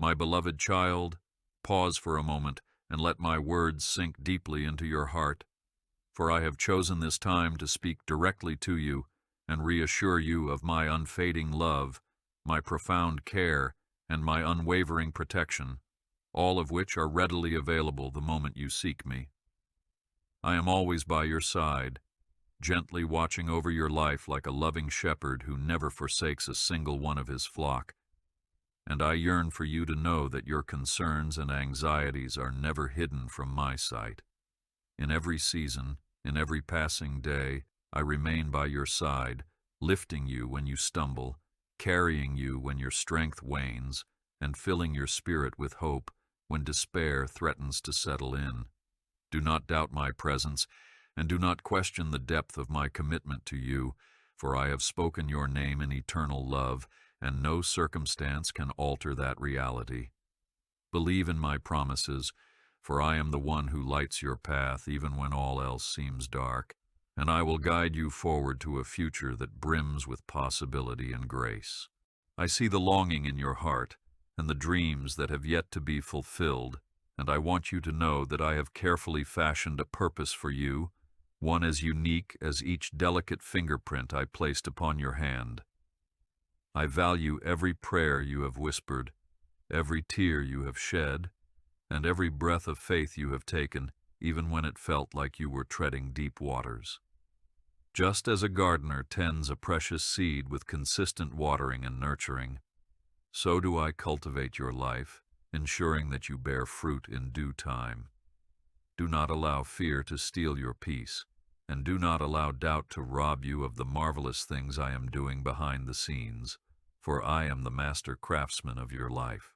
My beloved child, pause for a moment and let my words sink deeply into your heart, for I have chosen this time to speak directly to you and reassure you of my unfading love, my profound care, and my unwavering protection, all of which are readily available the moment you seek me. I am always by your side, gently watching over your life like a loving shepherd who never forsakes a single one of his flock. And I yearn for you to know that your concerns and anxieties are never hidden from my sight. In every season, in every passing day, I remain by your side, lifting you when you stumble, carrying you when your strength wanes, and filling your spirit with hope when despair threatens to settle in. Do not doubt my presence, and do not question the depth of my commitment to you, for I have spoken your name in eternal love, and no circumstance can alter that reality. Believe in my promises, for I am the one who lights your path even when all else seems dark, and I will guide you forward to a future that brims with possibility and grace. I see the longing in your heart and the dreams that have yet to be fulfilled, and I want you to know that I have carefully fashioned a purpose for you, one as unique as each delicate fingerprint I placed upon your hand. I value every prayer you have whispered, every tear you have shed, and every breath of faith you have taken, even when it felt like you were treading deep waters. Just as a gardener tends a precious seed with consistent watering and nurturing, so do I cultivate your life, ensuring that you bear fruit in due time. Do not allow fear to steal your peace, and do not allow doubt to rob you of the marvelous things I am doing behind the scenes, for I am the master craftsman of your life.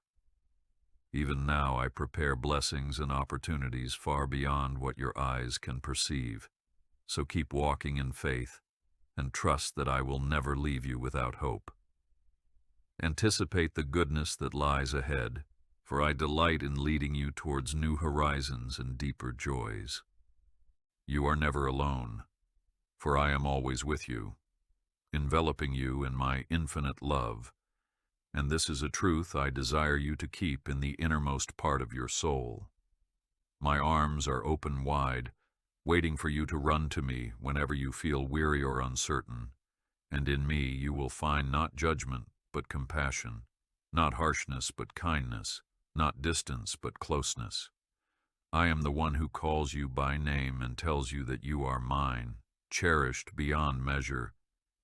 Even now I prepare blessings and opportunities far beyond what your eyes can perceive, so keep walking in faith, and trust that I will never leave you without hope. Anticipate the goodness that lies ahead, for I delight in leading you towards new horizons and deeper joys. You are never alone, for I am always with you, enveloping you in my infinite love, and this is a truth I desire you to keep in the innermost part of your soul. My arms are open wide, waiting for you to run to me whenever you feel weary or uncertain, and in me you will find not judgment but compassion, not harshness but kindness, not distance but closeness. I am the one who calls you by name and tells you that you are mine, cherished beyond measure,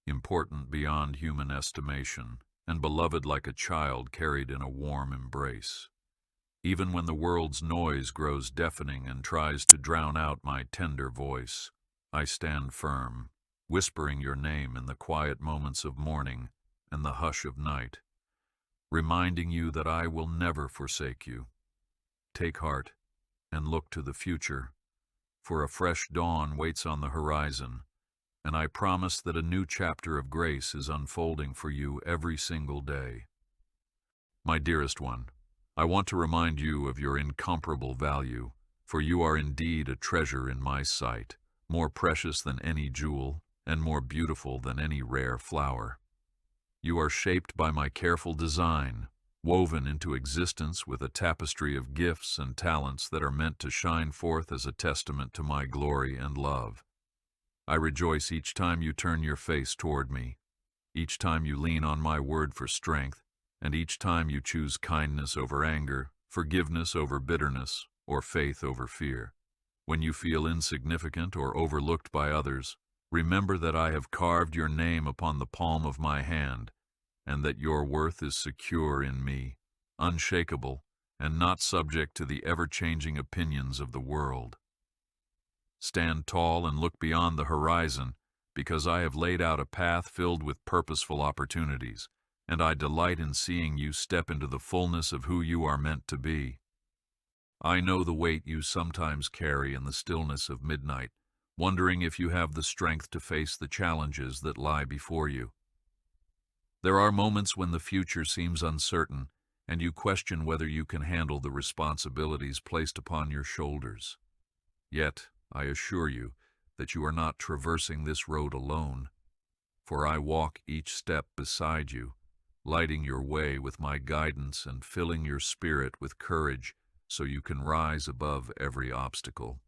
important beyond human estimation, and beloved like a child carried in a warm embrace. Even when the world's noise grows deafening and tries to drown out my tender voice, I stand firm, whispering your name in the quiet moments of morning and the hush of night, reminding you that I will never forsake you. Take heart and look to the future, for a fresh dawn waits on the horizon, and I promise that a new chapter of grace is unfolding for you every single day. My dearest one, I want to remind you of your incomparable value, for you are indeed a treasure in my sight, more precious than any jewel, and more beautiful than any rare flower. You are shaped by my careful design, woven into existence with a tapestry of gifts and talents that are meant to shine forth as a testament to my glory and love. I rejoice each time you turn your face toward me, each time you lean on my word for strength, and each time you choose kindness over anger, forgiveness over bitterness, or faith over fear. When you feel insignificant or overlooked by others, remember that I have carved your name upon the palm of my hand, and that your worth is secure in me, unshakable, and not subject to the ever-changing opinions of the world. Stand tall and look beyond the horizon, because I have laid out a path filled with purposeful opportunities, and I delight in seeing you step into the fullness of who you are meant to be. I know the weight you sometimes carry in the stillness of midnight, wondering if you have the strength to face the challenges that lie before you. There are moments when the future seems uncertain, and you question whether you can handle the responsibilities placed upon your shoulders. Yet, I assure you that you are not traversing this road alone, for I walk each step beside you, lighting your way with my guidance and filling your spirit with courage so you can rise above every obstacle.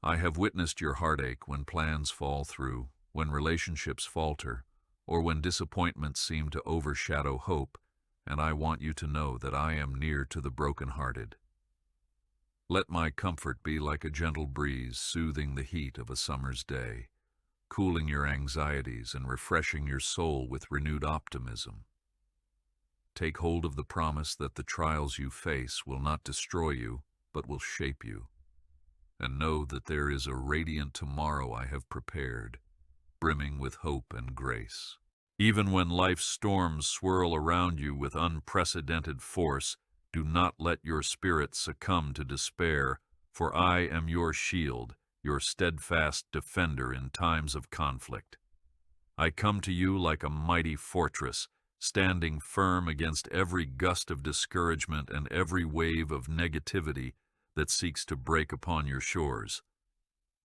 I have witnessed your heartache when plans fall through, when relationships falter, or when disappointments seem to overshadow hope, and I want you to know that I am near to the brokenhearted. Let my comfort be like a gentle breeze soothing the heat of a summer's day, cooling your anxieties and refreshing your soul with renewed optimism. Take hold of the promise that the trials you face will not destroy you, but will shape you. And know that there is a radiant tomorrow I have prepared, brimming with hope and grace. Even when life's storms swirl around you with unprecedented force, do not let your spirit succumb to despair, for I am your shield, your steadfast defender in times of conflict. I come to you like a mighty fortress, standing firm against every gust of discouragement and every wave of negativity that seeks to break upon your shores.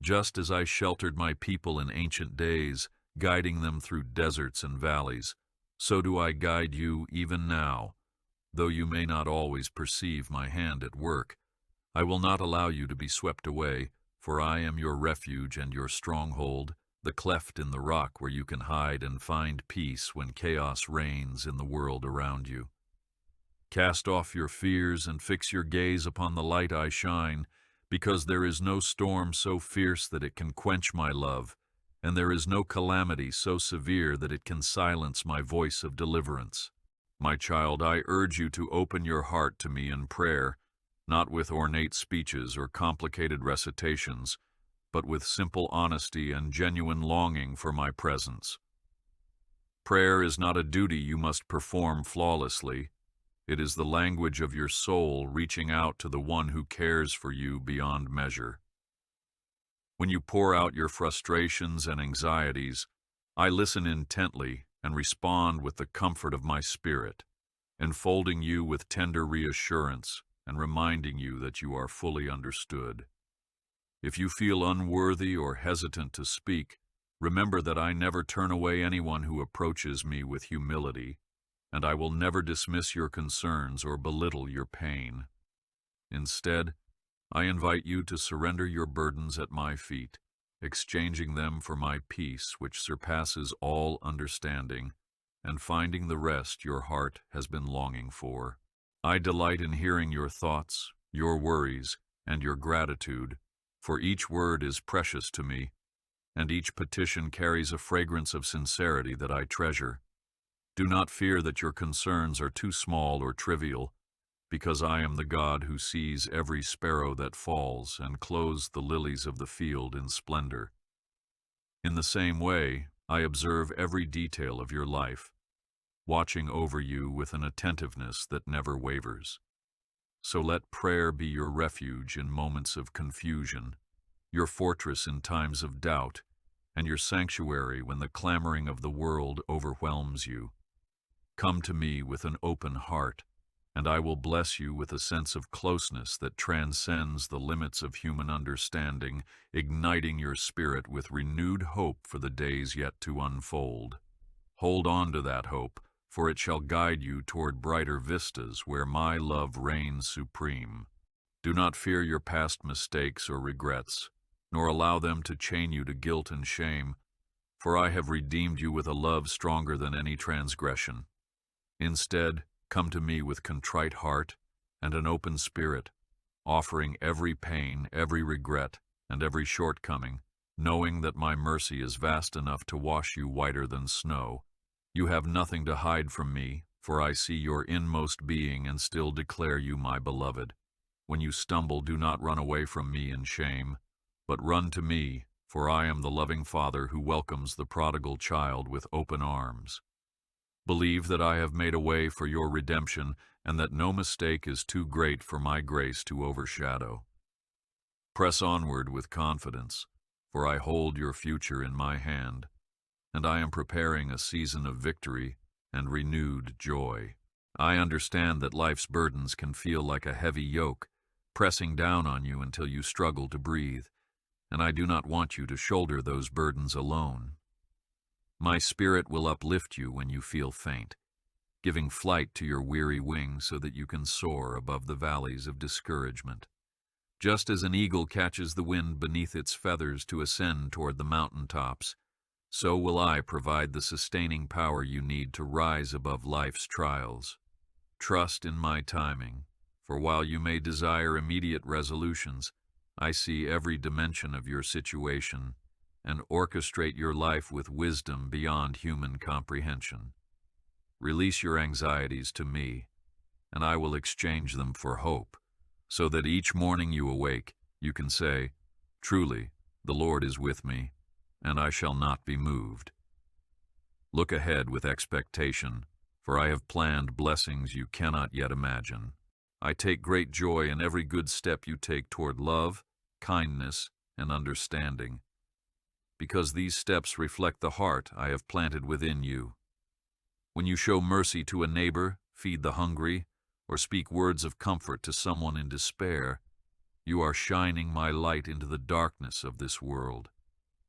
Just as I sheltered my people in ancient days, guiding them through deserts and valleys, so do I guide you even now. Though you may not always perceive my hand at work, I will not allow you to be swept away, for I am your refuge and your stronghold, the cleft in the rock where you can hide and find peace when chaos reigns in the world around you. Cast off your fears and fix your gaze upon the light I shine, because there is no storm so fierce that it can quench my love, and there is no calamity so severe that it can silence my voice of deliverance. My child, I urge you to open your heart to me in prayer, not with ornate speeches or complicated recitations, but with simple honesty and genuine longing for my presence. Prayer is not a duty you must perform flawlessly. It is the language of your soul reaching out to the one who cares for you beyond measure. When you pour out your frustrations and anxieties, I listen intently and respond with the comfort of my spirit, enfolding you with tender reassurance and reminding you that you are fully understood. If you feel unworthy or hesitant to speak, remember that I never turn away anyone who approaches me with humility, and I will never dismiss your concerns or belittle your pain. Instead, I invite you to surrender your burdens at my feet, exchanging them for my peace which surpasses all understanding, and finding the rest your heart has been longing for. I delight in hearing your thoughts, your worries, and your gratitude, for each word is precious to me, and each petition carries a fragrance of sincerity that I treasure. Do not fear that your concerns are too small or trivial, because I am the God who sees every sparrow that falls and clothes the lilies of the field in splendor. In the same way, I observe every detail of your life, watching over you with an attentiveness that never wavers. So let prayer be your refuge in moments of confusion, your fortress in times of doubt, and your sanctuary when the clamoring of the world overwhelms you. Come to me with an open heart, and I will bless you with a sense of closeness that transcends the limits of human understanding, igniting your spirit with renewed hope for the days yet to unfold. Hold on to that hope, for it shall guide you toward brighter vistas where my love reigns supreme. Do not fear your past mistakes or regrets, nor allow them to chain you to guilt and shame, for I have redeemed you with a love stronger than any transgression. Instead, come to me with contrite heart and an open spirit, offering every pain, every regret, and every shortcoming, knowing that my mercy is vast enough to wash you whiter than snow. You have nothing to hide from me, for I see your inmost being and still declare you my beloved. When you stumble, do not run away from me in shame, but run to me, for I am the loving Father who welcomes the prodigal child with open arms. Believe that I have made a way for your redemption and that no mistake is too great for my grace to overshadow. Press onward with confidence, for I hold your future in my hand, and I am preparing a season of victory and renewed joy. I understand that life's burdens can feel like a heavy yoke, pressing down on you until you struggle to breathe, and I do not want you to shoulder those burdens alone. My spirit will uplift you when you feel faint, giving flight to your weary wings so that you can soar above the valleys of discouragement. Just as an eagle catches the wind beneath its feathers to ascend toward the mountain tops, so will I provide the sustaining power you need to rise above life's trials. Trust in my timing, for while you may desire immediate resolutions, I see every dimension of your situation and orchestrate your life with wisdom beyond human comprehension. Release your anxieties to me, and I will exchange them for hope, so that each morning you awake, you can say, "Truly, the Lord is with me, and I shall not be moved." Look ahead with expectation, for I have planned blessings you cannot yet imagine. I take great joy in every good step you take toward love, kindness, and understanding, because these steps reflect the heart I have planted within you. When you show mercy to a neighbor, feed the hungry, or speak words of comfort to someone in despair, you are shining my light into the darkness of this world.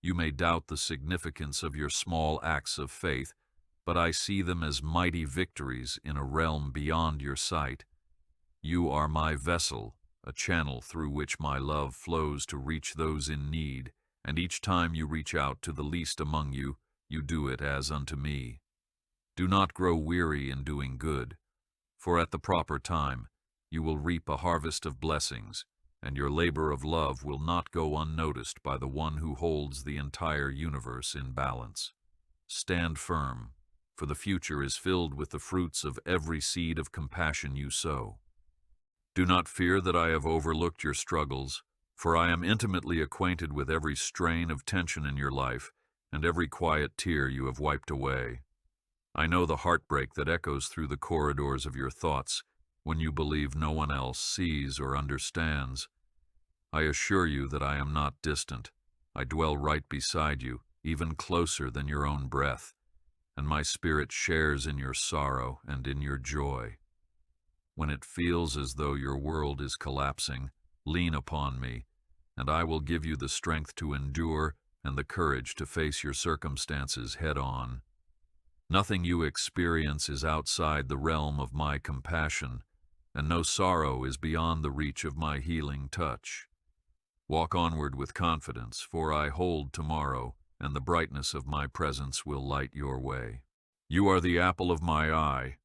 You may doubt the significance of your small acts of faith, but I see them as mighty victories in a realm beyond your sight. You are my vessel, a channel through which my love flows to reach those in need, and each time you reach out to the least among you, you do it as unto me. Do not grow weary in doing good, for at the proper time you will reap a harvest of blessings, and your labor of love will not go unnoticed by the one who holds the entire universe in balance. Stand firm, for the future is filled with the fruits of every seed of compassion you sow. Do not fear that I have overlooked your struggles, for I am intimately acquainted with every strain of tension in your life and every quiet tear you have wiped away. I know the heartbreak that echoes through the corridors of your thoughts when you believe no one else sees or understands. I assure you that I am not distant. I dwell right beside you, even closer than your own breath, and my spirit shares in your sorrow and in your joy. When it feels as though your world is collapsing, lean upon me, and I will give you the strength to endure and the courage to face your circumstances head-on. Nothing you experience is outside the realm of my compassion, and no sorrow is beyond the reach of my healing touch. Walk onward with confidence, for I hold tomorrow, and the brightness of my presence will light your way. You are the apple of my eye,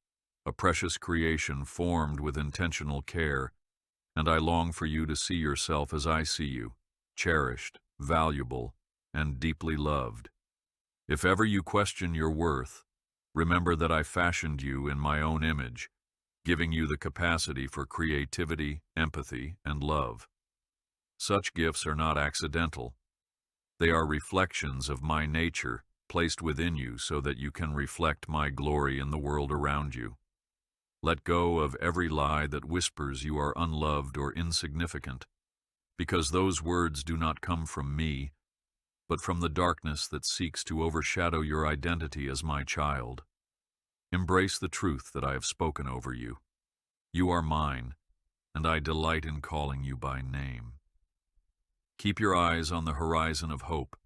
a precious creation formed with intentional care, and I long for you to see yourself as I see you, cherished, valuable, and deeply loved. If ever you question your worth, remember that I fashioned you in my own image, giving you the capacity for creativity, empathy, and love. Such gifts are not accidental. They are reflections of my nature, placed within you so that you can reflect my glory in the world around you. Let go of every lie that whispers you are unloved or insignificant, because those words do not come from me, but from the darkness that seeks to overshadow your identity as my child. Embrace the truth that I have spoken over you. You are mine, and I delight in calling you by name. Keep your eyes on the horizon of hope,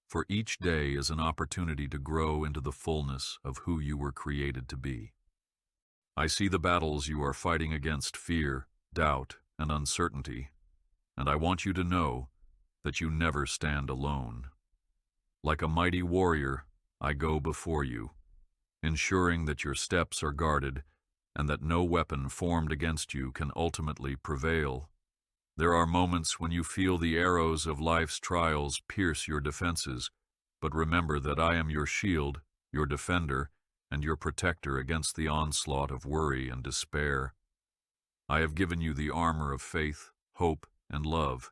for each day is an opportunity to grow into the fullness of who you were created to be. I see the battles you are fighting against fear, doubt, and uncertainty, and I want you to know that you never stand alone. Like a mighty warrior, I go before you, ensuring that your steps are guarded and that no weapon formed against you can ultimately prevail. There are moments when you feel the arrows of life's trials pierce your defenses, but remember that I am your shield, your defender, and your protector against the onslaught of worry and despair. I have given you the armor of faith, hope, and love,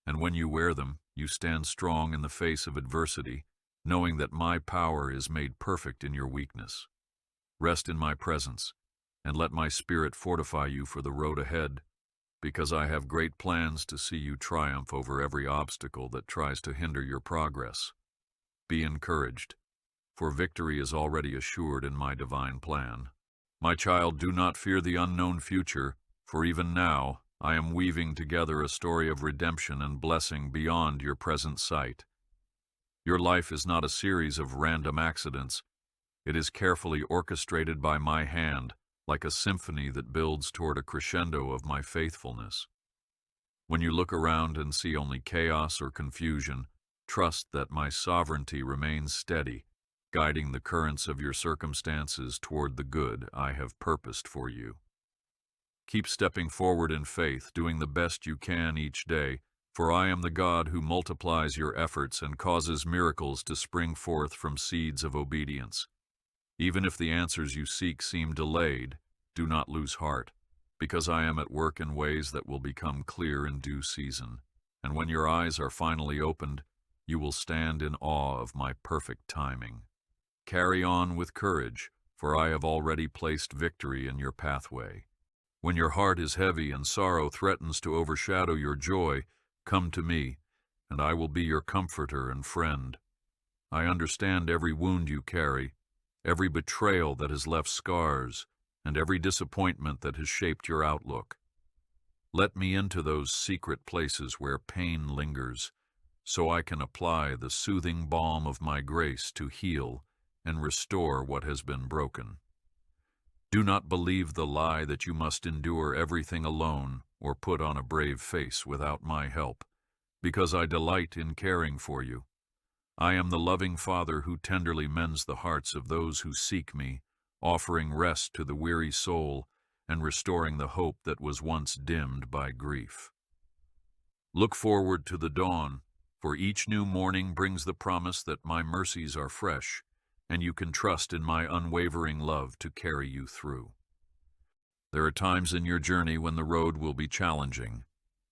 and when you wear them, you stand strong in the face of adversity, knowing that my power is made perfect in your weakness. Rest in my presence, and let my spirit fortify you for the road ahead, because I have great plans to see you triumph over every obstacle that tries to hinder your progress. Be encouraged, for victory is already assured in my divine plan. My child, do not fear the unknown future, for even now I am weaving together a story of redemption and blessing beyond your present sight. Your life is not a series of random accidents. It is carefully orchestrated by my hand, like a symphony that builds toward a crescendo of my faithfulness. When you look around and see only chaos or confusion, trust that my sovereignty remains steady, guiding the currents of your circumstances toward the good I have purposed for you. Keep stepping forward in faith, doing the best you can each day, for I am the God who multiplies your efforts and causes miracles to spring forth from seeds of obedience. Even if the answers you seek seem delayed, do not lose heart, because I am at work in ways that will become clear in due season. And when your eyes are finally opened, you will stand in awe of my perfect timing. Carry on with courage, for I have already placed victory in your pathway. When your heart is heavy and sorrow threatens to overshadow your joy, come to me, and I will be your comforter and friend. I understand every wound you carry, every betrayal that has left scars, and every disappointment that has shaped your outlook. Let me into those secret places where pain lingers, so I can apply the soothing balm of my grace to heal and restore what has been broken. Do not believe the lie that you must endure everything alone or put on a brave face without my help, because I delight in caring for you. I am the loving Father who tenderly mends the hearts of those who seek me, offering rest to the weary soul and restoring the hope that was once dimmed by grief. Look forward to the dawn, for each new morning brings the promise that my mercies are fresh, and you can trust in my unwavering love to carry you through. There are times in your journey when the road will be challenging,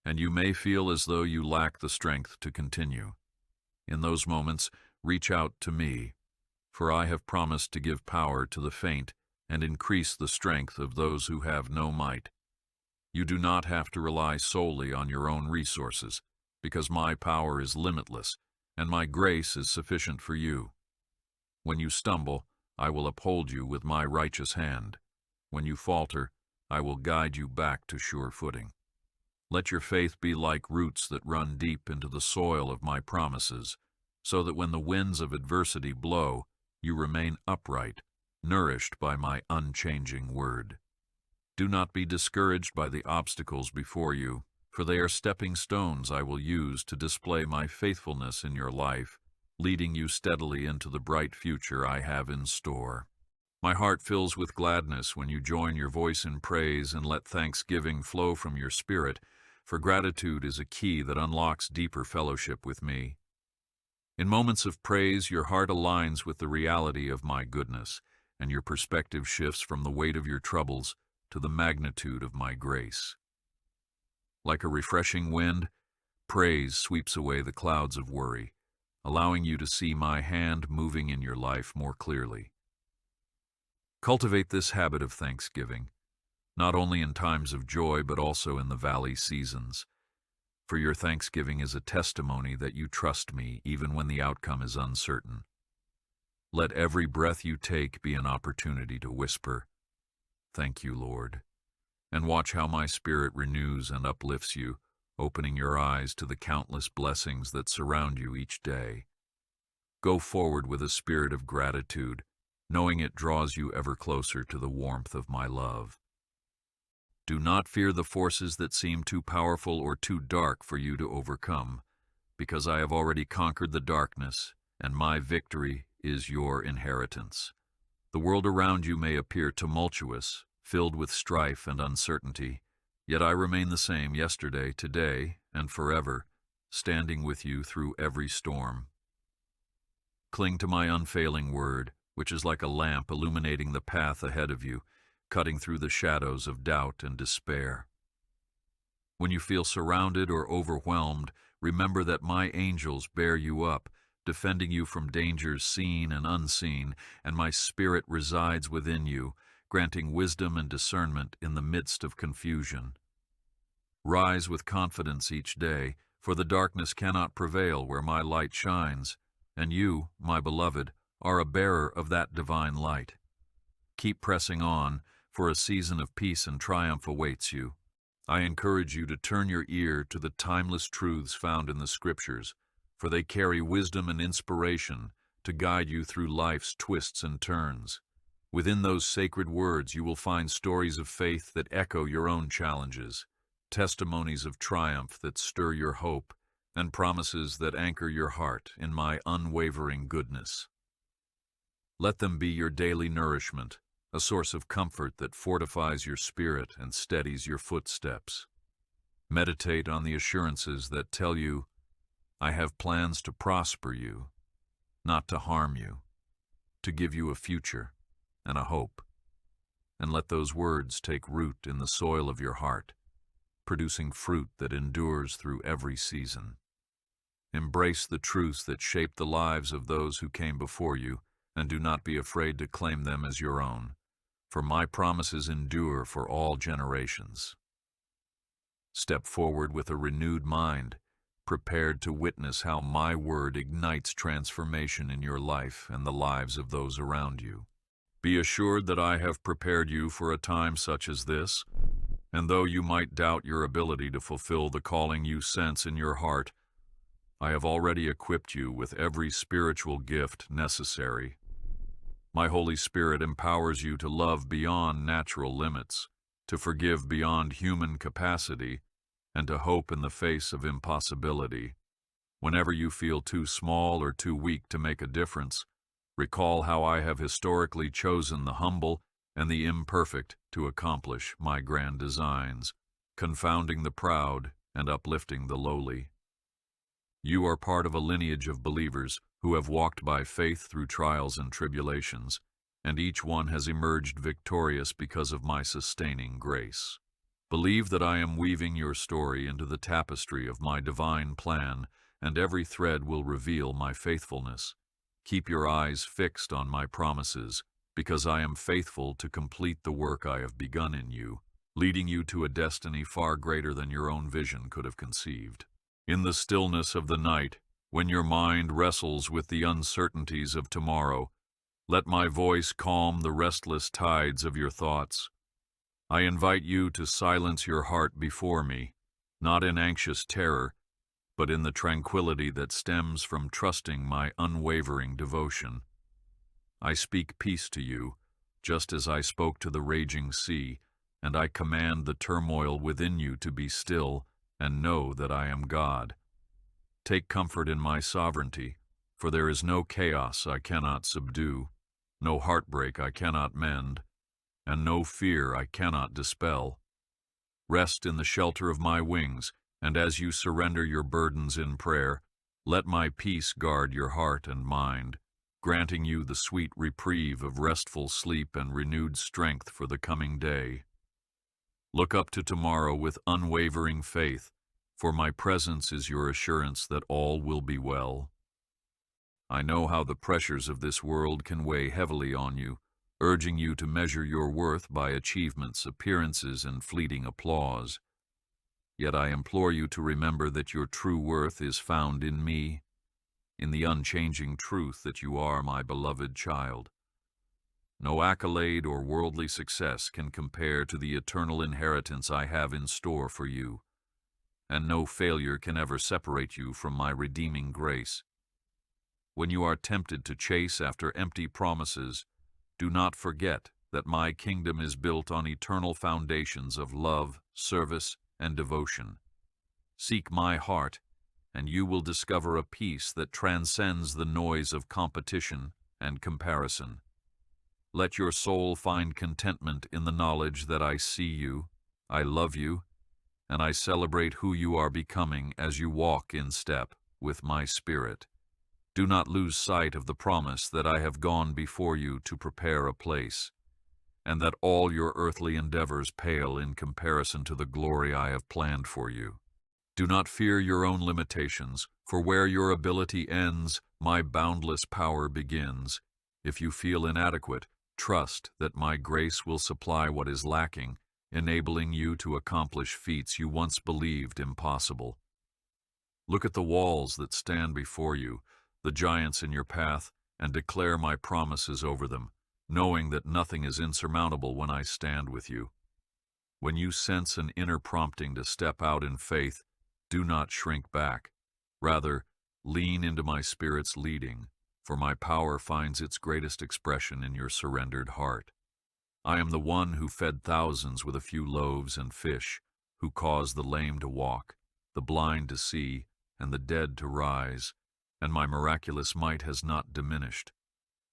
and you may feel as though you lack the strength to continue. In those moments, reach out to me, for I have promised to give power to the faint and increase the strength of those who have no might. You do not have to rely solely on your own resources, because my power is limitless, and my grace is sufficient for you. When you stumble, I will uphold you with my righteous hand. When you falter, I will guide you back to sure footing. Let your faith be like roots that run deep into the soil of my promises, so that when the winds of adversity blow, you remain upright, nourished by my unchanging word. Do not be discouraged by the obstacles before you, for they are stepping stones I will use to display my faithfulness in your life, leading you steadily into the bright future I have in store. My heart fills with gladness when you join your voice in praise and let thanksgiving flow from your spirit, for gratitude is a key that unlocks deeper fellowship with me. In moments of praise, your heart aligns with the reality of my goodness, and your perspective shifts from the weight of your troubles to the magnitude of my grace. Like a refreshing wind, praise sweeps away the clouds of worry, allowing you to see my hand moving in your life more clearly. Cultivate this habit of thanksgiving, not only in times of joy but also in the valley seasons, for your thanksgiving is a testimony that you trust me even when the outcome is uncertain. Let every breath you take be an opportunity to whisper, "Thank you, Lord," and watch how my spirit renews and uplifts you, opening your eyes to the countless blessings that surround you each day. Go forward with a spirit of gratitude, knowing it draws you ever closer to the warmth of my love. Do not fear the forces that seem too powerful or too dark for you to overcome, because I have already conquered the darkness, and my victory is your inheritance. The world around you may appear tumultuous, filled with strife and uncertainty, yet I remain the same yesterday, today, and forever, standing with you through every storm. Cling to my unfailing word, which is like a lamp illuminating the path ahead of you, cutting through the shadows of doubt and despair. When you feel surrounded or overwhelmed, remember that my angels bear you up, defending you from dangers seen and unseen, and my spirit resides within you, granting wisdom and discernment in the midst of confusion. Rise with confidence each day, for the darkness cannot prevail where my light shines, and you, my beloved, are a bearer of that divine light. Keep pressing on, for a season of peace and triumph awaits you. I encourage you to turn your ear to the timeless truths found in the Scriptures, for they carry wisdom and inspiration to guide you through life's twists and turns. Within those sacred words, you will find stories of faith that echo your own challenges, testimonies of triumph that stir your hope, and promises that anchor your heart in my unwavering goodness. Let them be your daily nourishment, a source of comfort that fortifies your spirit and steadies your footsteps. Meditate on the assurances that tell you, I have plans to prosper you, not to harm you, to give you a future and a hope. And let those words take root in the soil of your heart, producing fruit that endures through every season. Embrace the truths that shape the lives of those who came before you, and do not be afraid to claim them as your own, for my promises endure for all generations. Step forward with a renewed mind, prepared to witness how my word ignites transformation in your life and the lives of those around you. Be assured that I have prepared you for a time such as this, and though you might doubt your ability to fulfill the calling you sense in your heart, I have already equipped you with every spiritual gift necessary. My Holy Spirit empowers you to love beyond natural limits, to forgive beyond human capacity, and to hope in the face of impossibility. Whenever you feel too small or too weak to make a difference, recall how I have historically chosen the humble and the imperfect to accomplish my grand designs, confounding the proud and uplifting the lowly. You are part of a lineage of believers who have walked by faith through trials and tribulations, and each one has emerged victorious because of my sustaining grace. Believe that I am weaving your story into the tapestry of my divine plan, and every thread will reveal my faithfulness. Keep your eyes fixed on my promises, because I am faithful to complete the work I have begun in you, leading you to a destiny far greater than your own vision could have conceived. In the stillness of the night, when your mind wrestles with the uncertainties of tomorrow, let my voice calm the restless tides of your thoughts. I invite you to silence your heart before me, not in anxious terror, but in the tranquility that stems from trusting my unwavering devotion. I speak peace to you, just as I spoke to the raging sea, and I command the turmoil within you to be still and know that I am God. Take comfort in my sovereignty, for there is no chaos I cannot subdue, no heartbreak I cannot mend, and no fear I cannot dispel. Rest in the shelter of my wings, and as you surrender your burdens in prayer, let my peace guard your heart and mind, granting you the sweet reprieve of restful sleep and renewed strength for the coming day. Look up to tomorrow with unwavering faith, for my presence is your assurance that all will be well. I know how the pressures of this world can weigh heavily on you, urging you to measure your worth by achievements, appearances, and fleeting applause. Yet I implore you to remember that your true worth is found in me, in the unchanging truth that you are my beloved child. No accolade or worldly success can compare to the eternal inheritance I have in store for you, and no failure can ever separate you from my redeeming grace. When you are tempted to chase after empty promises, do not forget that my kingdom is built on eternal foundations of love, service, and devotion. Seek my heart, and you will discover a peace that transcends the noise of competition and comparison. Let your soul find contentment in the knowledge that I see you, I love you, and I celebrate who you are becoming as you walk in step with my Spirit. Do not lose sight of the promise that I have gone before you to prepare a place, and that all your earthly endeavors pale in comparison to the glory I have planned for you. Do not fear your own limitations, for where your ability ends, my boundless power begins. If you feel inadequate, trust that my grace will supply what is lacking, enabling you to accomplish feats you once believed impossible. Look at the walls that stand before you, the giants in your path, and declare my promises over them, knowing that nothing is insurmountable when I stand with you. When you sense an inner prompting to step out in faith, do not shrink back. Rather, lean into my Spirit's leading, for my power finds its greatest expression in your surrendered heart. I am the one who fed thousands with a few loaves and fish, who caused the lame to walk, the blind to see, and the dead to rise, and my miraculous might has not diminished.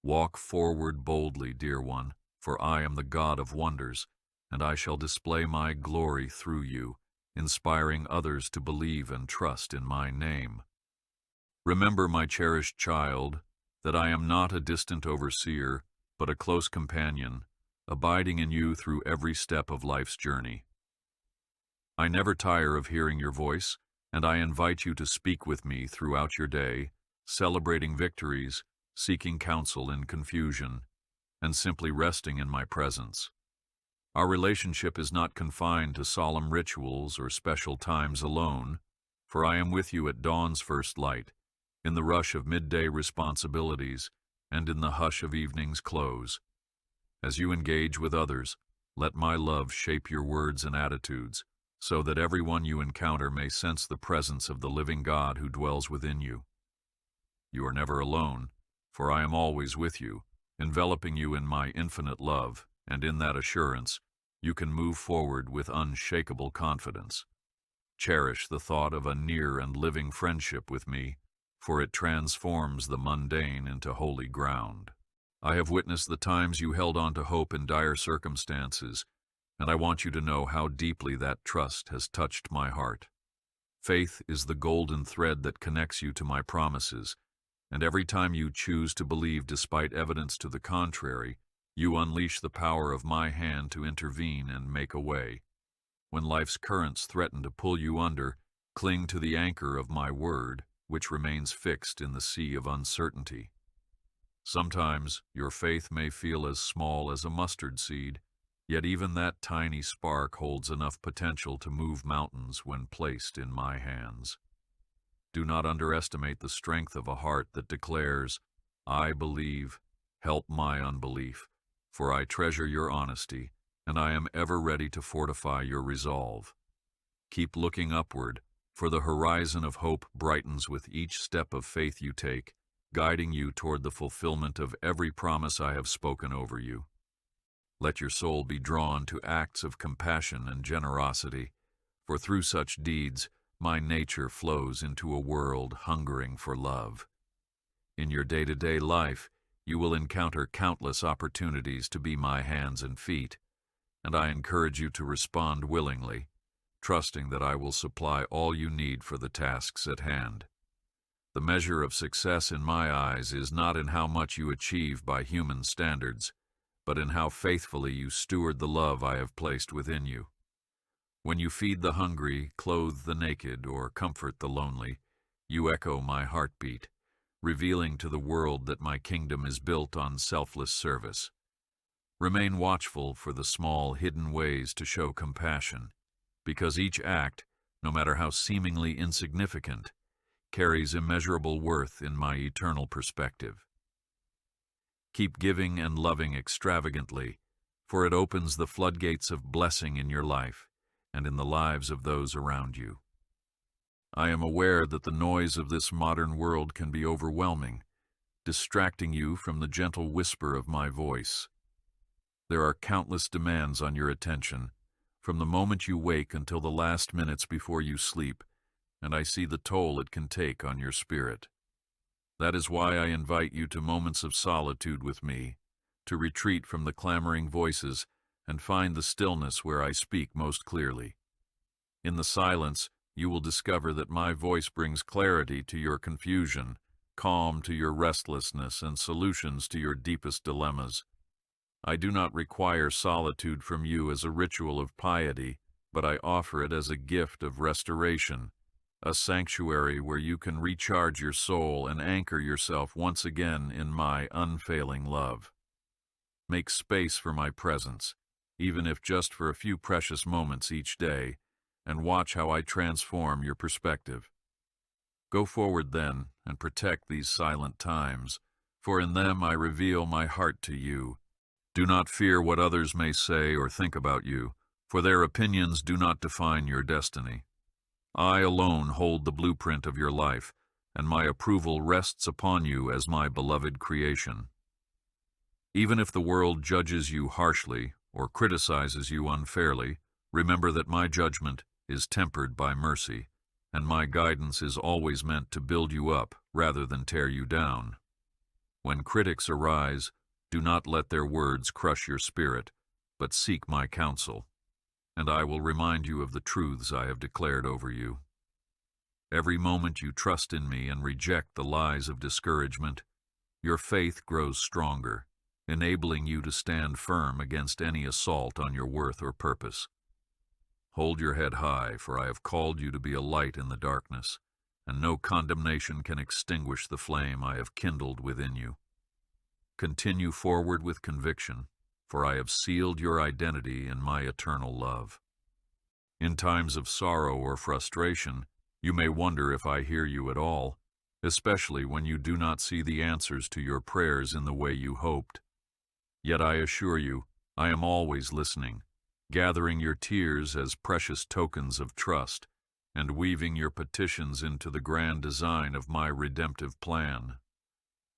Walk forward boldly, dear one, for I am the God of wonders, and I shall display my glory through you, inspiring others to believe and trust in my name. Remember, my cherished child, that I am not a distant overseer, but a close companion, abiding in you through every step of life's journey. I never tire of hearing your voice, and I invite you to speak with me throughout your day, celebrating victories, seeking counsel in confusion, and simply resting in my presence. Our relationship is not confined to solemn rituals or special times alone, for I am with you at dawn's first light, in the rush of midday responsibilities, and in the hush of evening's close. As you engage with others, let my love shape your words and attitudes, so that everyone you encounter may sense the presence of the living God who dwells within you. You are never alone, for I am always with you, enveloping you in my infinite love, and in that assurance, you can move forward with unshakable confidence. Cherish the thought of a near and living friendship with me, for it transforms the mundane into holy ground. I have witnessed the times you held on to hope in dire circumstances, and I want you to know how deeply that trust has touched my heart. Faith is the golden thread that connects you to my promises, and every time you choose to believe despite evidence to the contrary, you unleash the power of my hand to intervene and make a way. When life's currents threaten to pull you under, cling to the anchor of my word, which remains fixed in the sea of uncertainty. Sometimes your faith may feel as small as a mustard seed, yet even that tiny spark holds enough potential to move mountains when placed in my hands. Do not underestimate the strength of a heart that declares, I believe, help my unbelief, for I treasure your honesty, and I am ever ready to fortify your resolve. Keep looking upward, for the horizon of hope brightens with each step of faith you take, guiding you toward the fulfillment of every promise I have spoken over you. Let your soul be drawn to acts of compassion and generosity, for through such deeds my nature flows into a world hungering for love. In your day-to-day life, you will encounter countless opportunities to be my hands and feet, and I encourage you to respond willingly, trusting that I will supply all you need for the tasks at hand. The measure of success in my eyes is not in how much you achieve by human standards, but in how faithfully you steward the love I have placed within you. When you feed the hungry, clothe the naked, or comfort the lonely, you echo my heartbeat, revealing to the world that my kingdom is built on selfless service. Remain watchful for the small, hidden ways to show compassion, because each act, no matter how seemingly insignificant, carries immeasurable worth in my eternal perspective. Keep giving and loving extravagantly, for it opens the floodgates of blessing in your life and in the lives of those around you. I am aware that the noise of this modern world can be overwhelming, distracting you from the gentle whisper of my voice. There are countless demands on your attention, from the moment you wake until the last minutes before you sleep, and I see the toll it can take on your spirit. That is why I invite you to moments of solitude with me, to retreat from the clamoring voices and find the stillness where I speak most clearly. In the silence, you will discover that my voice brings clarity to your confusion, calm to your restlessness, and solutions to your deepest dilemmas. I do not require solitude from you as a ritual of piety, but I offer it as a gift of restoration, a sanctuary where you can recharge your soul and anchor yourself once again in my unfailing love. Make space for my presence, even if just for a few precious moments each day, and watch how I transform your perspective. Go forward then and protect these silent times, for in them I reveal my heart to you. Do not fear what others may say or think about you, for their opinions do not define your destiny. I alone hold the blueprint of your life, and my approval rests upon you as my beloved creation. Even if the world judges you harshly or criticizes you unfairly, remember that my judgment is tempered by mercy, and my guidance is always meant to build you up rather than tear you down. When critics arise, do not let their words crush your spirit, but seek my counsel, and I will remind you of the truths I have declared over you. Every moment you trust in me and reject the lies of discouragement, your faith grows stronger, enabling you to stand firm against any assault on your worth or purpose. Hold your head high, for I have called you to be a light in the darkness, and no condemnation can extinguish the flame I have kindled within you. Continue forward with conviction, for I have sealed your identity in my eternal love. In times of sorrow or frustration, you may wonder if I hear you at all, especially when you do not see the answers to your prayers in the way you hoped. Yet I assure you, I am always listening, gathering your tears as precious tokens of trust, and weaving your petitions into the grand design of my redemptive plan.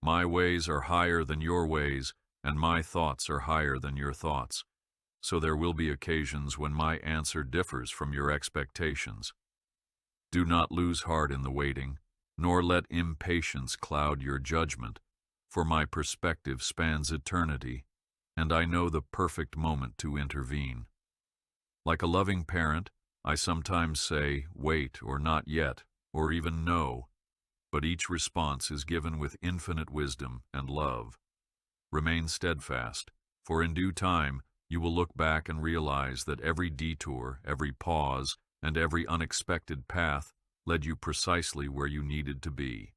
My ways are higher than your ways, and my thoughts are higher than your thoughts, so there will be occasions when my answer differs from your expectations. Do not lose heart in the waiting, nor let impatience cloud your judgment, for my perspective spans eternity, and I know the perfect moment to intervene. Like a loving parent, I sometimes say, wait, or not yet, or even no, but each response is given with infinite wisdom and love. Remain steadfast, for in due time you will look back and realize that every detour, every pause, and every unexpected path led you precisely where you needed to be.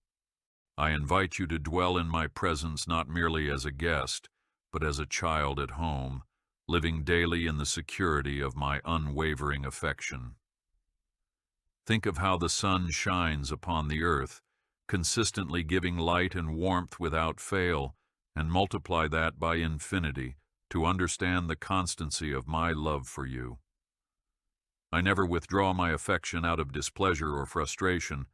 I invite you to dwell in my presence not merely as a guest, but as a child at home, living daily in the security of my unwavering affection. Think of how the sun shines upon the earth, consistently giving light and warmth without fail, and multiply that by infinity to understand the constancy of my love for you. I never withdraw my affection out of displeasure or frustration,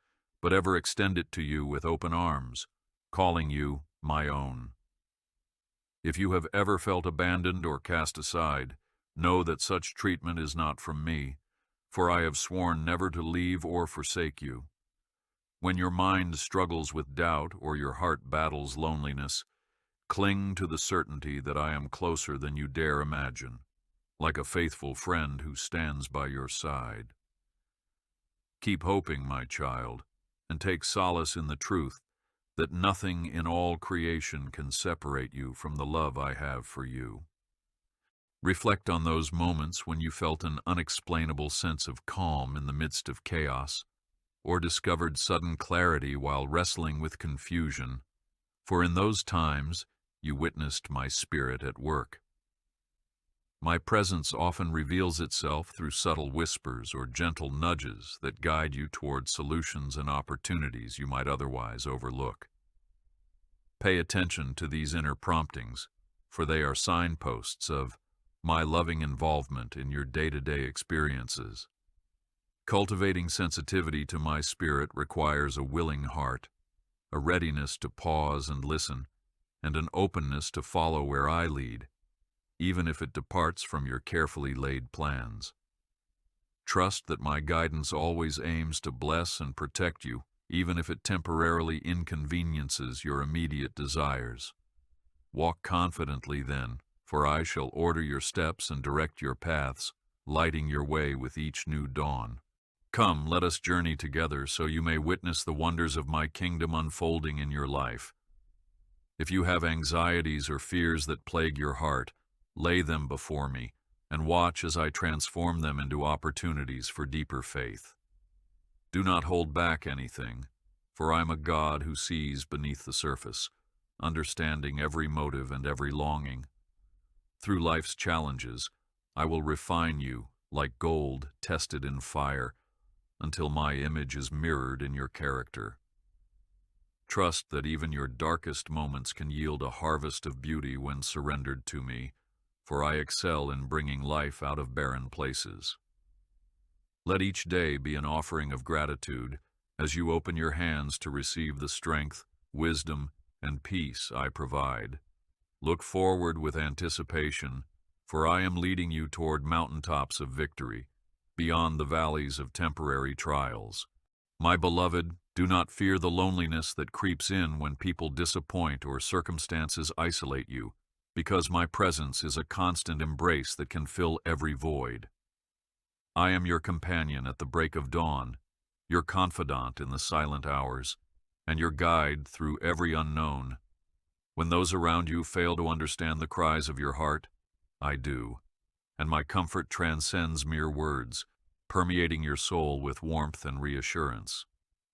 but ever extend it to you with open arms, calling you my own. If you have ever felt abandoned or cast aside, know that such treatment is not from me, for I have sworn never to leave or forsake you. When your mind struggles with doubt or your heart battles loneliness, cling to the certainty that I am closer than you dare imagine, like a faithful friend who stands by your side. Keep hoping, my child, and take solace in the truth that nothing in all creation can separate you from the love I have for you. Reflect on those moments when you felt an unexplainable sense of calm in the midst of chaos, or discovered sudden clarity while wrestling with confusion, for in those times you witnessed my spirit at work. My presence often reveals itself through subtle whispers or gentle nudges that guide you toward solutions and opportunities you might otherwise overlook. Pay attention to these inner promptings, for they are signposts of my loving involvement in your day-to-day experiences. Cultivating sensitivity to my spirit requires a willing heart, a readiness to pause and listen, and an openness to follow where I lead, even if it departs from your carefully laid plans. Trust that my guidance always aims to bless and protect you, even if it temporarily inconveniences your immediate desires. Walk confidently then, for I shall order your steps and direct your paths, lighting your way with each new dawn. Come, let us journey together so you may witness the wonders of my kingdom unfolding in your life. If you have anxieties or fears that plague your heart, lay them before me, and watch as I transform them into opportunities for deeper faith. Do not hold back anything, for I am a God who sees beneath the surface, understanding every motive and every longing. Through life's challenges, I will refine you like gold tested in fire, until my image is mirrored in your character. Trust that even your darkest moments can yield a harvest of beauty when surrendered to me, for I excel in bringing life out of barren places. Let each day be an offering of gratitude, as you open your hands to receive the strength, wisdom, and peace I provide. Look forward with anticipation, for I am leading you toward mountaintops of victory, beyond the valleys of temporary trials. My beloved, do not fear the loneliness that creeps in when people disappoint or circumstances isolate you, because my presence is a constant embrace that can fill every void. I am your companion at the break of dawn, your confidant in the silent hours, and your guide through every unknown. When those around you fail to understand the cries of your heart, I do, and my comfort transcends mere words, permeating your soul with warmth and reassurance.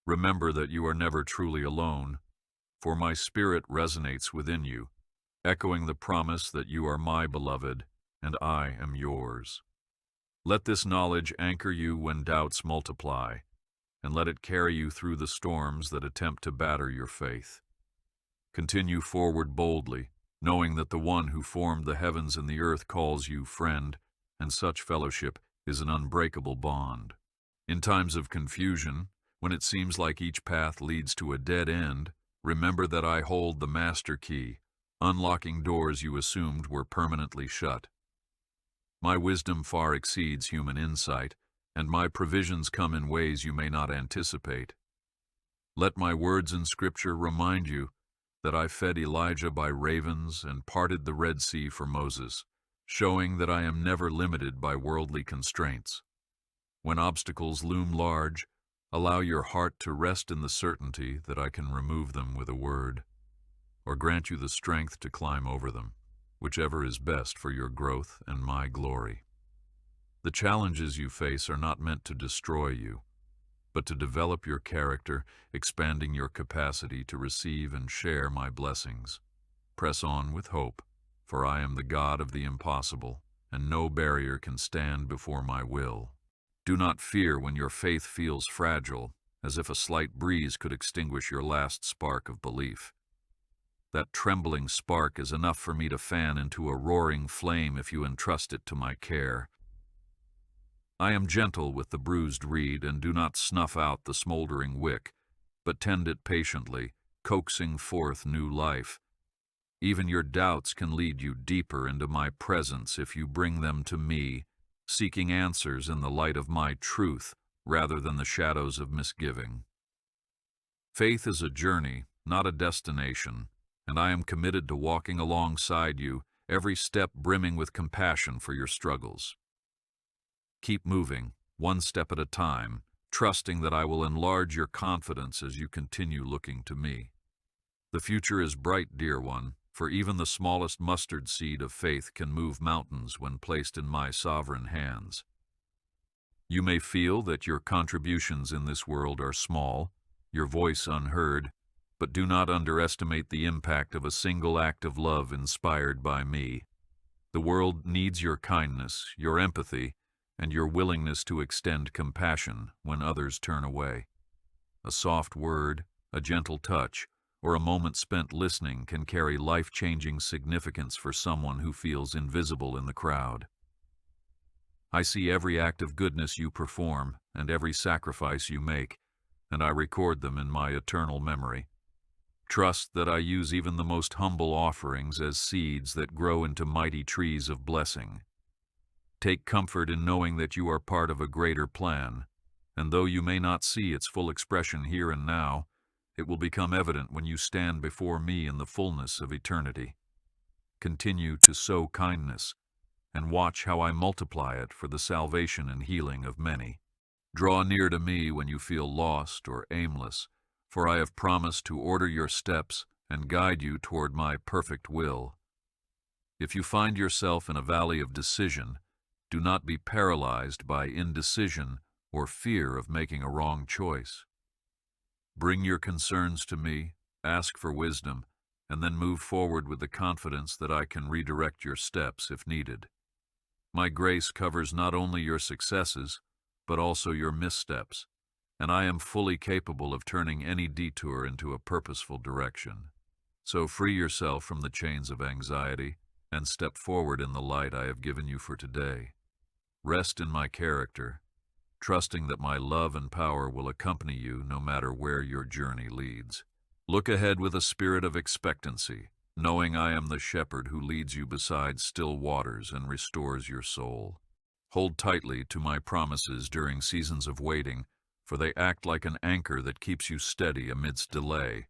Remember that you are never truly alone, for my spirit resonates within you, echoing the promise that you are my beloved and I am yours. Let this knowledge anchor you when doubts multiply, and let it carry you through the storms that attempt to batter your faith. Continue forward boldly, knowing that the one who formed the heavens and the earth calls you friend, and such fellowship is an unbreakable bond. In times of confusion, when it seems like each path leads to a dead end, remember that I hold the master key, unlocking doors you assumed were permanently shut. My wisdom far exceeds human insight, and my provisions come in ways you may not anticipate. Let my words in Scripture remind you that I fed Elijah by ravens and parted the Red Sea for Moses, showing that I am never limited by worldly constraints. When obstacles loom large, allow your heart to rest in the certainty that I can remove them with a word, or grant you the strength to climb over them, whichever is best for your growth and my glory. The challenges you face are not meant to destroy you, but to develop your character, expanding your capacity to receive and share my blessings. Press on with hope, for I am the God of the impossible, and no barrier can stand before my will. Do not fear when your faith feels fragile, as if a slight breeze could extinguish your last spark of belief. That trembling spark is enough for me to fan into a roaring flame if you entrust it to my care. I am gentle with the bruised reed and do not snuff out the smoldering wick, but tend it patiently, coaxing forth new life. Even your doubts can lead you deeper into my presence if you bring them to me, seeking answers in the light of my truth rather than the shadows of misgiving. Faith is a journey, not a destination, and I am committed to walking alongside you, every step brimming with compassion for your struggles. Keep moving, one step at a time, trusting that I will enlarge your confidence as you continue looking to me. The future is bright, dear one, for even the smallest mustard seed of faith can move mountains when placed in my sovereign hands. You may feel that your contributions in this world are small, your voice unheard, but do not underestimate the impact of a single act of love inspired by me. The world needs your kindness, your empathy, and your willingness to extend compassion when others turn away. A soft word, a gentle touch, or a moment spent listening can carry life-changing significance for someone who feels invisible in the crowd. I see every act of goodness you perform and every sacrifice you make, and I record them in my eternal memory. Trust that I use even the most humble offerings as seeds that grow into mighty trees of blessing. Take comfort in knowing that you are part of a greater plan, and though you may not see its full expression here and now, it will become evident when you stand before me in the fullness of eternity. Continue to sow kindness, and watch how I multiply it for the salvation and healing of many. Draw near to me when you feel lost or aimless, for I have promised to order your steps and guide you toward my perfect will. If you find yourself in a valley of decision, do not be paralyzed by indecision or fear of making a wrong choice. Bring your concerns to me, ask for wisdom, and then move forward with the confidence that I can redirect your steps if needed. My grace covers not only your successes, but also your missteps, and I am fully capable of turning any detour into a purposeful direction. So free yourself from the chains of anxiety and step forward in the light I have given you for today. Rest in my character, trusting that my love and power will accompany you no matter where your journey leads. Look ahead with a spirit of expectancy, knowing I am the shepherd who leads you beside still waters and restores your soul. Hold tightly to my promises during seasons of waiting, for they act like an anchor that keeps you steady amidst delay.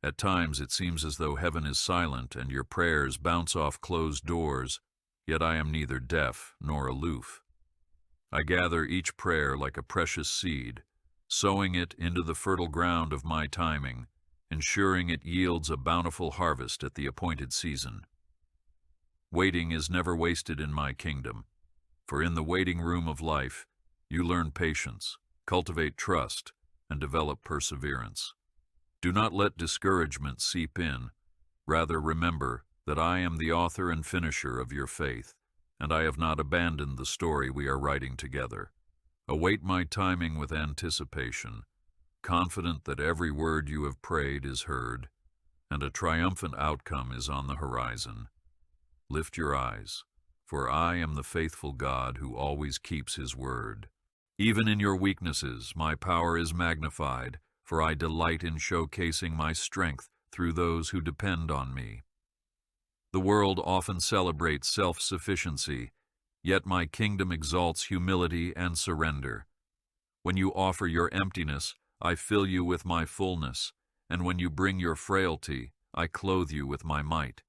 At times it seems as though heaven is silent and your prayers bounce off closed doors, yet I am neither deaf nor aloof. I gather each prayer like a precious seed, sowing it into the fertile ground of my timing, ensuring it yields a bountiful harvest at the appointed season. Waiting is never wasted in my kingdom, for in the waiting room of life, you learn patience, cultivate trust, and develop perseverance. Do not let discouragement seep in. Rather, remember that I am the author and finisher of your faith, and I have not abandoned the story we are writing together. Await my timing with anticipation, confident that every word you have prayed is heard, and a triumphant outcome is on the horizon. Lift your eyes, for I am the faithful God who always keeps his word. Even in your weaknesses, my power is magnified, for I delight in showcasing my strength through those who depend on me. The world often celebrates self-sufficiency, yet my kingdom exalts humility and surrender. When you offer your emptiness, I fill you with my fullness, and when you bring your frailty, I clothe you with my might.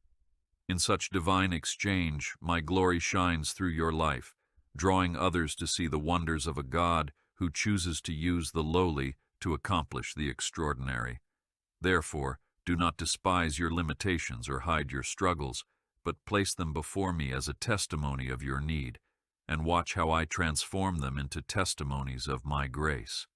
In such divine exchange, my glory shines through your life, drawing others to see the wonders of a God who chooses to use the lowly to accomplish the extraordinary. Therefore, do not despise your limitations or hide your struggles, but place them before me as a testimony of your need, and watch how I transform them into testimonies of my grace.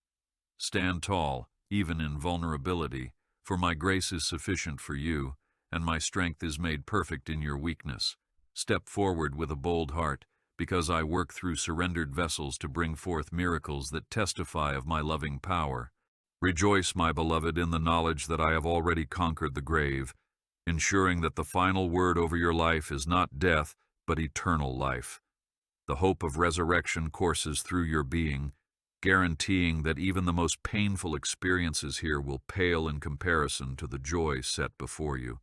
Stand tall, even in vulnerability, for my grace is sufficient for you, and my strength is made perfect in your weakness. Step forward with a bold heart, because I work through surrendered vessels to bring forth miracles that testify of my loving power. Rejoice, my beloved, in the knowledge that I have already conquered the grave, ensuring that the final word over your life is not death, but eternal life. The hope of resurrection courses through your being, guaranteeing that even the most painful experiences here will pale in comparison to the joy set before you.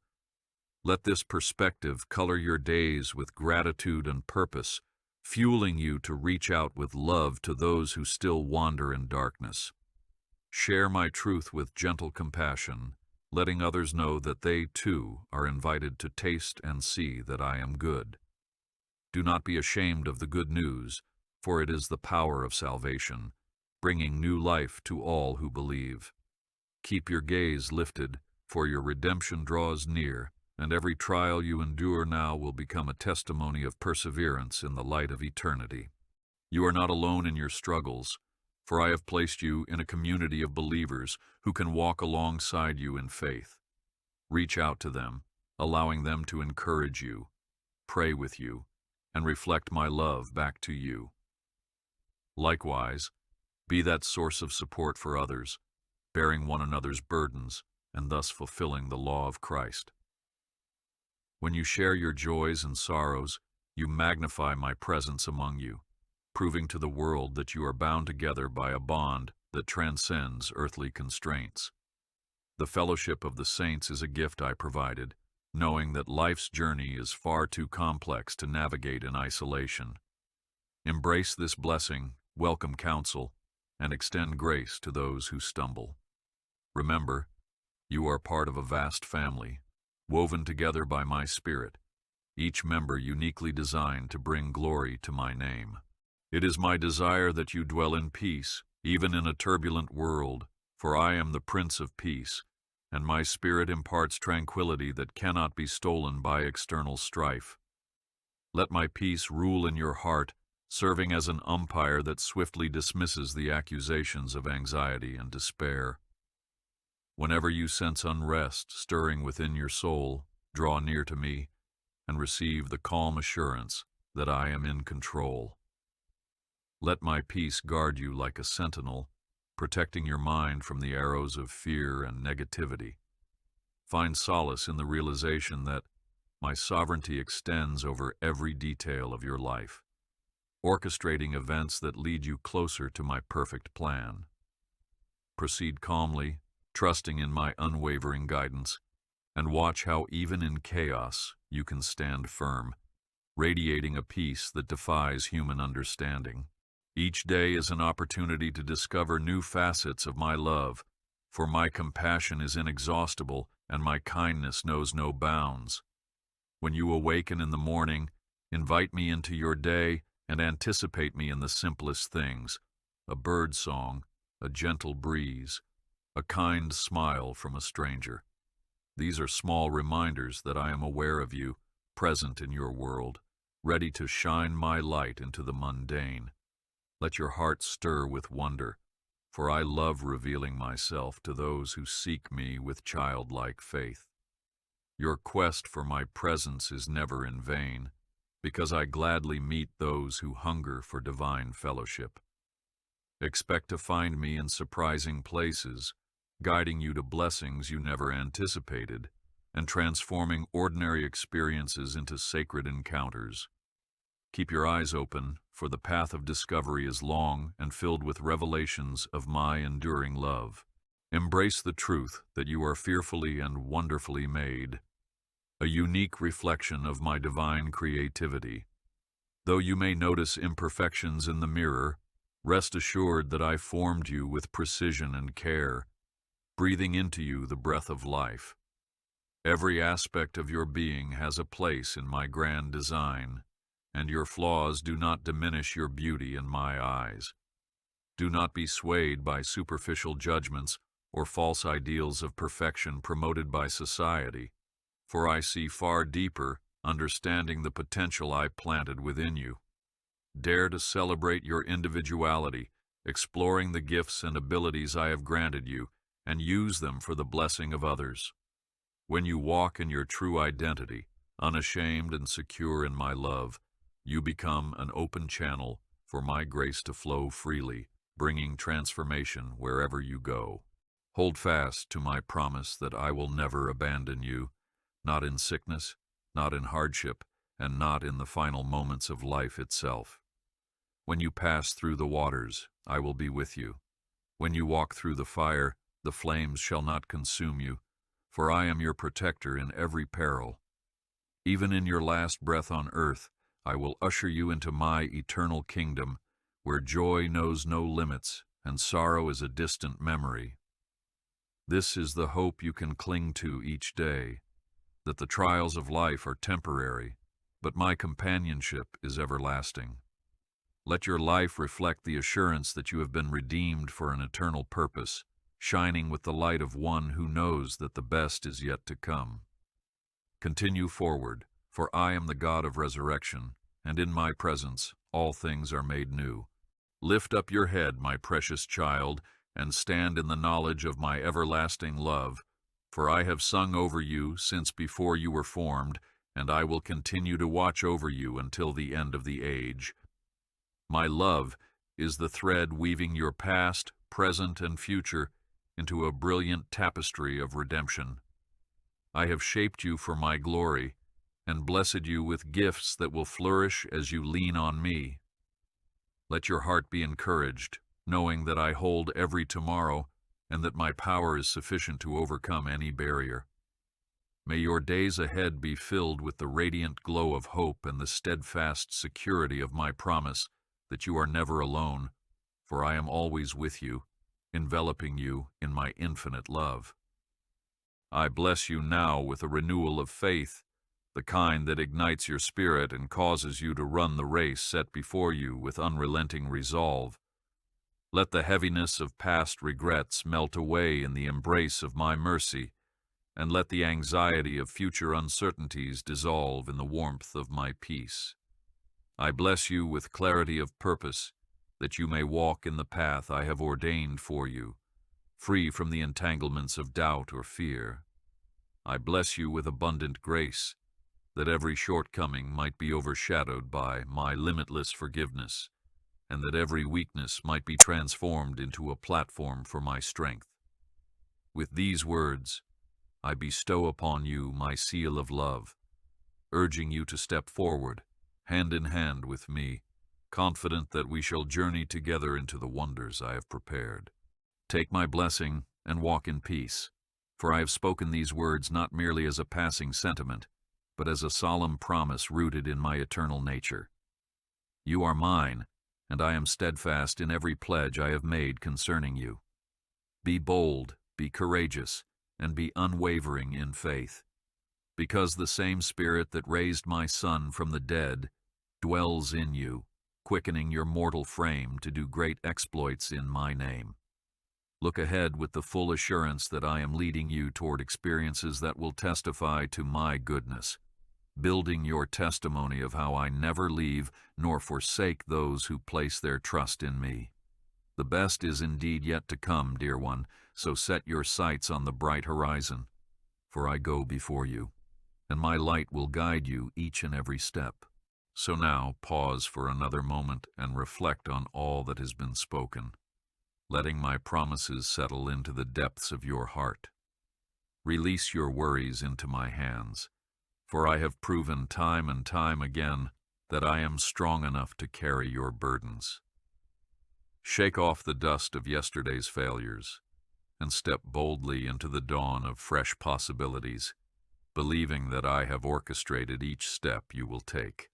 Let this perspective color your days with gratitude and purpose, fueling you to reach out with love to those who still wander in darkness. Share my truth with gentle compassion, letting others know that they, too, are invited to taste and see that I am good. Do not be ashamed of the good news, for it is the power of salvation, bringing new life to all who believe. Keep your gaze lifted, for your redemption draws near, and every trial you endure now will become a testimony of perseverance in the light of eternity. You are not alone in your struggles, for I have placed you in a community of believers who can walk alongside you in faith. Reach out to them, allowing them to encourage you, pray with you, and reflect my love back to you. Likewise, be that source of support for others, bearing one another's burdens and thus fulfilling the law of Christ. When you share your joys and sorrows, you magnify my presence among you, proving to the world that you are bound together by a bond that transcends earthly constraints. The fellowship of the saints is a gift I provided, knowing that life's journey is far too complex to navigate in isolation. Embrace this blessing, welcome counsel, and extend grace to those who stumble. Remember, you are part of a vast family, woven together by my Spirit, each member uniquely designed to bring glory to my name. It is my desire that you dwell in peace, even in a turbulent world, for I am the Prince of Peace, and my Spirit imparts tranquility that cannot be stolen by external strife. Let my peace rule in your heart, serving as an umpire that swiftly dismisses the accusations of anxiety and despair. Whenever you sense unrest stirring within your soul, draw near to me and receive the calm assurance that I am in control. Let my peace guard you like a sentinel, protecting your mind from the arrows of fear and negativity. Find solace in the realization that my sovereignty extends over every detail of your life. orchestrating events that lead you closer to my perfect plan. Proceed calmly, trusting in my unwavering guidance, and watch how even in chaos you can stand firm, radiating a peace that defies human understanding. Each day is an opportunity to discover new facets of my love, for my compassion is inexhaustible and my kindness knows no bounds. When you awaken in the morning, invite me into your day and anticipate me in the simplest things: a bird song, a gentle breeze, a kind smile from a stranger. These are small reminders that I am aware of you, present in your world, ready to shine my light into the mundane. Let your heart stir with wonder, for I love revealing myself to those who seek me with childlike faith. Your quest for my presence is never in vain, because I gladly meet those who hunger for divine fellowship. Expect to find me in surprising places, guiding you to blessings you never anticipated, and transforming ordinary experiences into sacred encounters. Keep your eyes open, for the path of discovery is long and filled with revelations of my enduring love. Embrace the truth that you are fearfully and wonderfully made, a unique reflection of my divine creativity. Though you may notice imperfections in the mirror, rest assured that I formed you with precision and care, breathing into you the breath of life. Every aspect of your being has a place in my grand design, and your flaws do not diminish your beauty in my eyes. Do not be swayed by superficial judgments or false ideals of perfection promoted by society, for I see far deeper, understanding the potential I planted within you. Dare to celebrate your individuality, exploring the gifts and abilities I have granted you, and use them for the blessing of others. When you walk in your true identity, unashamed and secure in my love, you become an open channel for my grace to flow freely, bringing transformation wherever you go. Hold fast to my promise that I will never abandon you, not in sickness, not in hardship, and not in the final moments of life itself. When you pass through the waters, I will be with you. When you walk through the fire, the flames shall not consume you, for I am your protector in every peril. Even in your last breath on earth, I will usher you into my eternal kingdom, where joy knows no limits and sorrow is a distant memory. This is the hope you can cling to each day, that the trials of life are temporary, but my companionship is everlasting. Let your life reflect the assurance that you have been redeemed for an eternal purpose, shining with the light of one who knows that the best is yet to come. Continue forward, for I am the God of resurrection, and in my presence all things are made new. Lift up your head, my precious child, and stand in the knowledge of my everlasting love, for I have sung over you since before you were formed, and I will continue to watch over you until the end of the age. My love is the thread weaving your past, present, and future into a brilliant tapestry of redemption. I have shaped you for my glory, and blessed you with gifts that will flourish as you lean on me. Let your heart be encouraged, knowing that I hold every tomorrow, and that my power is sufficient to overcome any barrier. May your days ahead be filled with the radiant glow of hope and the steadfast security of my promise that you are never alone, for I am always with you, enveloping you in my infinite love. I bless you now with a renewal of faith, the kind that ignites your spirit and causes you to run the race set before you with unrelenting resolve. Let the heaviness of past regrets melt away in the embrace of my mercy, and let the anxiety of future uncertainties dissolve in the warmth of my peace. I bless you with clarity of purpose, that you may walk in the path I have ordained for you, free from the entanglements of doubt or fear. I bless you with abundant grace, that every shortcoming might be overshadowed by my limitless forgiveness, and that every weakness might be transformed into a platform for my strength. With these words, I bestow upon you my seal of love, urging you to step forward, hand in hand with me, confident that we shall journey together into the wonders I have prepared. Take my blessing and walk in peace, for I have spoken these words not merely as a passing sentiment, but as a solemn promise rooted in my eternal nature. You are mine, and I am steadfast in every pledge I have made concerning you. Be bold, be courageous, and be unwavering in faith, because the same Spirit that raised my Son from the dead dwells in you, quickening your mortal frame to do great exploits in my name. Look ahead with the full assurance that I am leading you toward experiences that will testify to my goodness, building your testimony of how I never leave nor forsake those who place their trust in me. The best is indeed yet to come, dear one, so set your sights on the bright horizon, for I go before you, and my light will guide you each and every step. So now pause for another moment and reflect on all that has been spoken, letting my promises settle into the depths of your heart. Release your worries into my hands, for I have proven time and time again that I am strong enough to carry your burdens. Shake off the dust of yesterday's failures and step boldly into the dawn of fresh possibilities, believing that I have orchestrated each step you will take.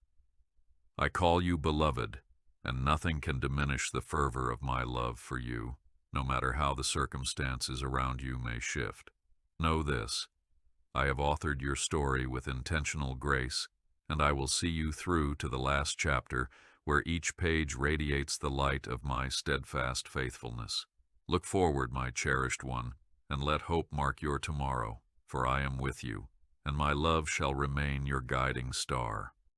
I call you beloved, and nothing can diminish the fervor of my love for you, no matter how the circumstances around you may shift. Know this: I have authored your story with intentional grace, and I will see you through to the last chapter, where each page radiates the light of my steadfast faithfulness. Look forward, my cherished one, and let hope mark your tomorrow, for I am with you, and my love shall remain your guiding star.